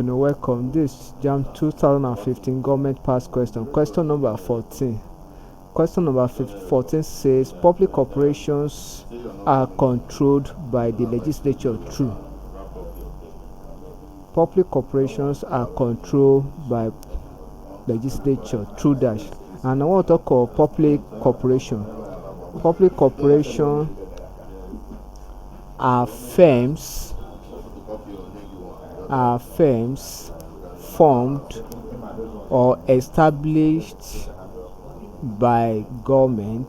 welcome. This Jamb 2015 government pass question. Question number 14. Question number 14 says public corporations are controlled by the legislature. True. Public corporations are controlled by legislature. True dash. And I want to talk about public corporation. Public corporation are firms formed or established by government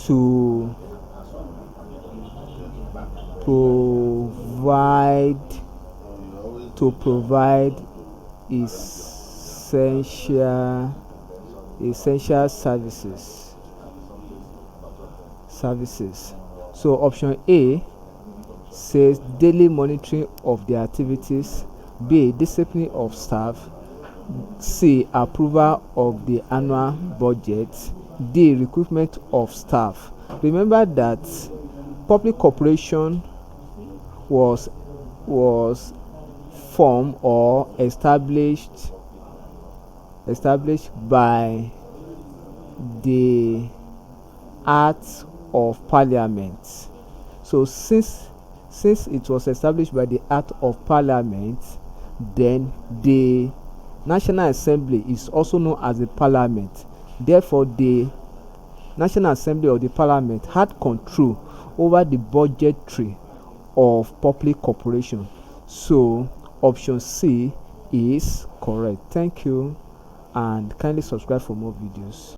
to provide essential services. So option A says daily monitoring of the activities, B discipline of staff, C approval of the annual budget, D recruitment of staff. Remember that public corporation was formed or established by the Act of Parliament. So since it was established by the Act of Parliament, then the National Assembly is also known as the Parliament. Therefore, the National Assembly or the Parliament had control over the budgetary of public corporation. So option C is correct. Thank you, and kindly subscribe for more videos.